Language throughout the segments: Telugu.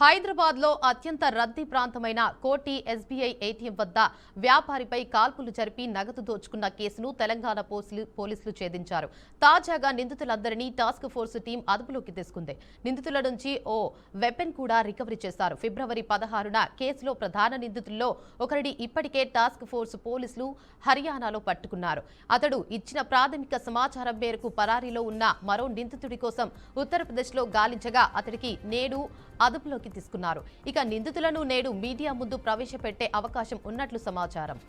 హైదరాబాద్ లో అత్యంత రద్దీ ప్రాంతమైన కోటి ఎస్బీఐ ఏటీఎం వద్ద వ్యాపారిపై కాల్పులు జరిపి నగదు దోచుకున్న కేసును తెలంగాణ పోలీసులు ఛేదించారు. తాజాగా నిందితులందరినీ టాస్క్ ఫోర్స్ టీం అదుపులోకి తీసుకుంది. నిందితుల నుంచి ఓ వెపన్ కూడా రికవరీ చేశారు. ఫిబ్రవరి 16న కేసులో ప్రధాన నిందితుల్లో ఒకరిని ఇప్పటికే టాస్క్ ఫోర్స్ పోలీసులు హర్యానాలో పట్టుకున్నారు. అతడు ఇచ్చిన ప్రాథమిక సమాచారం మేరకు పరారీలో ఉన్న మరో నిందితుడి కోసం ఉత్తరప్రదేశ్లో గాలించగా అతడికి నేడు అదుపులోకి తీసుకున్నారు. ఇక నిందితులను నేడు మీడియా ముందు ప్రవేశపెట్టే అవకాశం ఉన్నట్లు సమాచారం.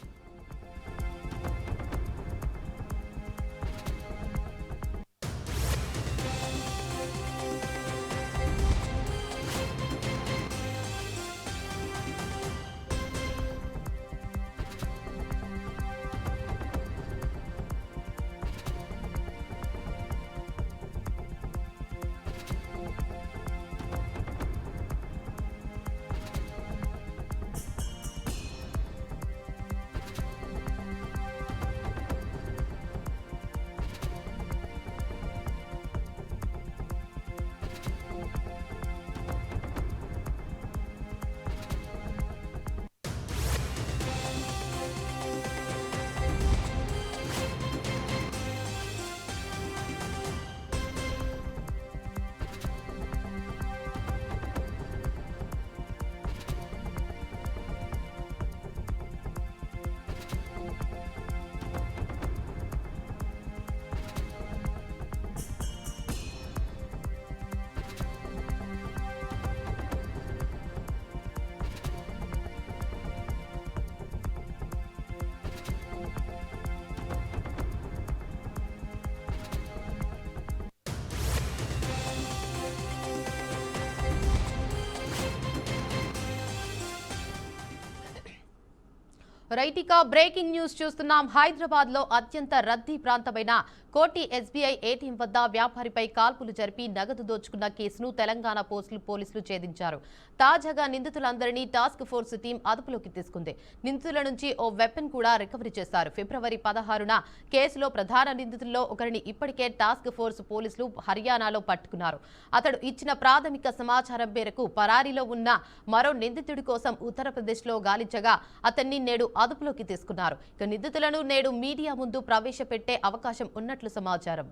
రైటికా బ్రేకింగ్ న్యూస్ చూస్తున్నాం. హైదరాబాద్ లో అత్యంత రద్దీ ప్రాంతమైన కోటి ఎస్బీఐ ఏటీఎం వద్ద వ్యాపారిపై కాల్పులు జరిపి నగదు దోచుకున్న కేసును తెలంగాణ పోలీసులు ఛేదించారు. తాజాగా నిందితులందరినీ టాస్క్ ఫోర్స్ టీం అదుపులోకి తీసుకుంది. నిందితుల నుంచి ఓ వెపన్ కూడా రికవరీ చేశారు. ఫిబ్రవరి 16న కేసులో ప్రధాన నిందితుల్లో ఒకరిని ఇప్పటికే టాస్క్ ఫోర్స్ పోలీసులు హర్యానాలో పట్టుకున్నారు. అతడు ఇచ్చిన ప్రాథమిక సమాచారం మేరకు పరారీలో ఉన్న మరో నిందితుడి కోసం ఉత్తరప్రదేశ్లో గాలించగా అతన్ని నేడు అదుపులోకి తీసుకున్నారు. ఇక నిందితులను నేడు మీడియా ముందు ప్రవేశపెట్టే అవకాశం ఉన్నట్లు సమాచారం.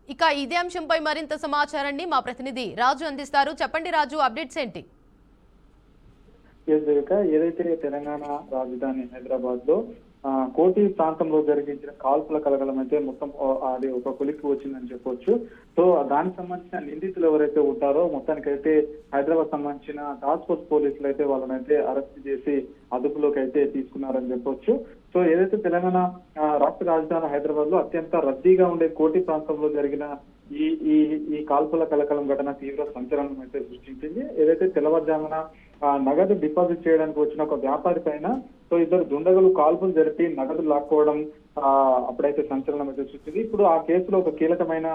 ఇక ఇదే అంశంపై మరింత సమాచారాన్ని మా ప్రతినిధి రాజు అందిస్తారు. చెప్పండి రాజు, అప్డేట్స్ ఏంటి? ఏదైతే తెలంగాణ రాజధాని హైదరాబాద్ లో కోటి ప్రాంతంలో జరిగించిన కాల్పుల కలగలం అయితే మొత్తం అది ఒక కొలిక్కి వచ్చిందని చెప్పొచ్చు. సో దానికి సంబంధించిన నిందితులు ఎవరైతే ఉంటారో మొత్తానికైతే హైదరాబాద్ సంబంధించిన టాస్క్ ఫోర్స్ పోలీసులు అయితే వాళ్ళనైతే అరెస్ట్ చేసి అదుపులోకి అయితే తీసుకున్నారని చెప్పొచ్చు. సో ఏదైతే తెలంగాణ రాష్ట్ర రాజధాని హైదరాబాద్ లో అత్యంత రద్దీగా ఉండే కోటి ప్రాంతంలో జరిగిన ఈ ఈ ఈ కాల్పుల కలకలం ఘటన తీవ్ర సంచలనం అయితే సృష్టించింది. ఏదైతే తెల్లవారుజామున నగదు డిపాజిట్ చేయడానికి వచ్చిన ఒక వ్యాపారి పైన సో ఇద్దరు దుండగులు కాల్పులు జరిపి నగదు లాక్కోవడం అప్పుడైతే సంచలనం అయితే సృష్టించింది. ఇప్పుడు ఆ కేసులో ఒక కీలకమైన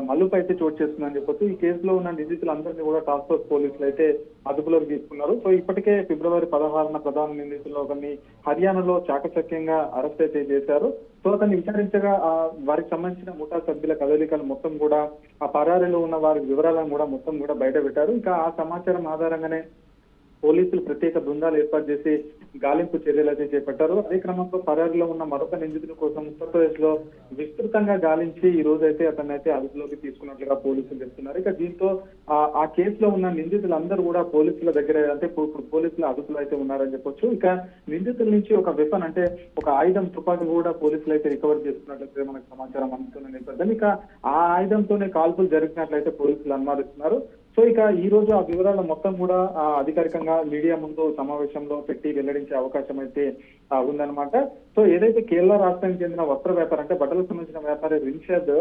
మలుపు అయితే చోటు చేస్తుందని చెప్పొచ్చు. ఈ కేసులో ఉన్న నిందితులందరినీ కూడా టాస్క్ ఫోర్స్ పోలీసులు అయితే అదుపులోకి తీసుకున్నారు. సో ఇప్పటికే ఫిబ్రవరి 16న ప్రధాన నిందితుల్లో ఒకరిని హర్యానాలో చాకచక్యంగా అరెస్ట్ అయితే చేశారు. సో అతన్ని విచారించగా వారికి సంబంధించిన ముఠా సభ్యుల కదలికలు మొత్తం కూడా ఆ పరారీలో ఉన్న వారి వివరాలను కూడా మొత్తం కూడా బయట పెట్టారు. ఇంకా ఆ సమాచారం ఆధారంగానే పోలీసులు ప్రత్యేక బృందాలు ఏర్పాటు చేసి గాలింపు చర్యలు అయితే చేపట్టారు. అదే క్రమంలో పరారీలో ఉన్న మరొక నిందితుల కోసం ఉత్తరప్రదేశ్ లో విస్తృతంగా గాలించి ఈ రోజు అయితే అతన్ని అయితే అదుపులోకి తీసుకున్నట్లుగా పోలీసులు చెప్తున్నారు. ఇక దీంతో ఆ కేసులో ఉన్న నిందితులందరూ కూడా పోలీసుల దగ్గర అంటే పోలీసుల అదుపులో అయితే ఉన్నారని చెప్పొచ్చు. ఇక నిందితుల నుంచి ఒక వెపన్ అంటే ఒక ఆయుధం తుపాకీ కూడా పోలీసులు అయితే రికవర్ చేస్తున్నట్లయితే మనకు సమాచారం అందుతున్న నేపథ్యం ఇక ఆ ఆయుధంతోనే కాల్పులు జరిగినట్లయితే పోలీసులు అనుమానిస్తున్నారు. సో ఇక ఈ రోజు ఆ వివరాలు మొత్తం కూడా అధికారికంగా మీడియా ముందు సమావేశంలో పెట్టి వెల్లడించే అవకాశం అయితే ఉందన్నమాట. సో ఏదైతే కేరళ రాష్ట్రానికి చెందిన వస్త్ర వ్యాపారం అంటే బట్టలకు సంబంధించిన వ్యాపారి రిన్షద్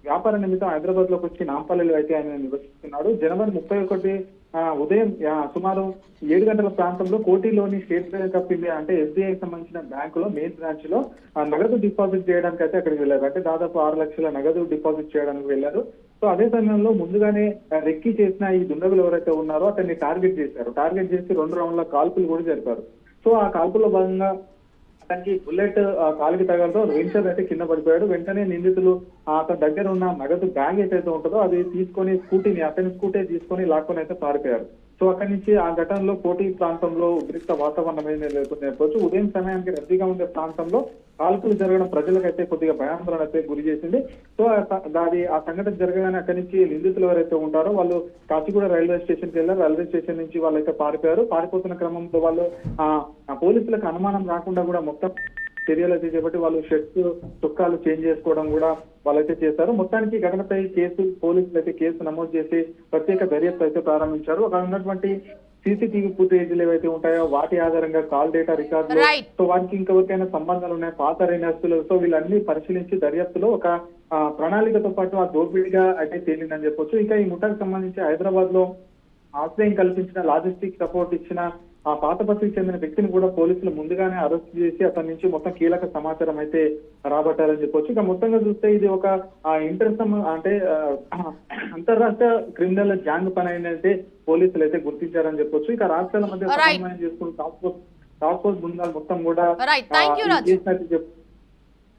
వ్యాపార నిమిత్తం హైదరాబాద్ లోకి వచ్చి నాంపల్లిలో అయితే ఆయన నివసిస్తున్నాడు. జనవరి 31 ఉదయం సుమారు 7 గంటల ప్రాంతంలో కోటిలోని స్టేట్ బ్యాంక్ ఆఫ్ ఇండియా అంటే ఎస్బీఐకి సంబంధించిన బ్యాంకులో మెయిన్ బ్రాంచ్ లో నగదు డిపాజిట్ చేయడానికి అయితే అక్కడికి వెళ్ళారు. అంటే దాదాపు 6 లక్షల నగదు డిపాజిట్ చేయడానికి వెళ్ళారు. సో అదే సమయంలో ముందుగానే రెక్కి చేసిన ఈ దుండగులు ఎవరైతే ఉన్నారో అతన్ని టార్గెట్ చేశారు. టార్గెట్ చేసి 2 రౌండ్ల కాల్పులు కూడా జరిపారు. సో ఆ కాల్పుల్లో భాగంగా అతనికి బుల్లెట్ కాలికి తగలతో వెంచర్ అయితే కింద పడిపోయాడు. వెంటనే నిందితులు అతని దగ్గర ఉన్న నగదు బ్యాగ్ ఏదైతే ఉంటుందో అది తీసుకొని అతని స్కూటీ తీసుకొని లాక్కొని అయితే పారిపోయారు. సో అక్కడి నుంచి ఆ ఘటనలో కోటి ప్రాంతంలో ఉద్రిక్త వాతావరణం ఏమీ లేకుండా చెప్పొచ్చు. ఉదయం సమయానికి రద్దీగా ఉండే ప్రాంతంలో కాల్పులు జరగడం ప్రజలకైతే కొద్దిగా భయాందోళన అయితే గురి చేసింది. సో ఆ సంఘటన జరగగానే అక్కడి నుంచి నిందితులు ఎవరైతే ఉంటారో వాళ్ళు కాచిగూడ రైల్వే స్టేషన్ కి వెళ్ళారు. రైల్వే స్టేషన్ నుంచి వాళ్ళైతే పారిపోయారు. పారిపోతున్న క్రమంలో వాళ్ళు పోలీసులకు అనుమానం రాకుండా కూడా మొత్తం చర్యలు అయితే చేపట్టి వాళ్ళు షర్ట్స్ చొక్కాలు చేంజ్ చేసుకోవడం కూడా వాళ్ళైతే చేశారు. మొత్తానికి ఘటనపై పోలీసులు అయితే కేసు నమోదు చేసి ప్రత్యేక దర్యాప్తు అయితే ప్రారంభించారు. అక్కడ ఉన్నటువంటి సీసీటీవీ ఫుటేజీలు ఏవైతే ఉంటాయో వాటి ఆధారంగా కాల్ డేటా రికార్డులు, సో వాటికి ఇంకెవరికైనా సంబంధాలు ఉన్నాయి, పాత రైనస్తులు, సో వీళ్ళన్ని పరిశీలించి దర్యాప్తులో ఒక ప్రణాళికతో పాటు ఆ దోపిడీగా అయితే తేలిందని చెప్పొచ్చు. ఇంకా ఈ ముఠాకు సంబంధించి హైదరాబాద్ లో ఆశ్రయం కల్పించిన లాజిస్టిక్ సపోర్ట్ ఇచ్చిన ఆ పాత బస్సుకి చెందిన వ్యక్తిని కూడా పోలీసులు ముందుగానే అరెస్ట్ చేసి అతని నుంచి మొత్తం కీలక సమాచారం అయితే రాబట్టారని చెప్పొచ్చు. ఇక మొత్తంగా చూస్తే ఇది ఒక అంతర్రాష్ట్ర క్రిమినల్ గ్యాంగ్ పని అయితే పోలీసులు అయితే గుర్తించారని చెప్పొచ్చు. ఇక రాష్ట్రాల మధ్య సమన్వయం చేసుకుని టాస్క్ ఫోర్స్ బృందాలు మొత్తం కూడా Right. Thank you, Raj. చేసినట్టు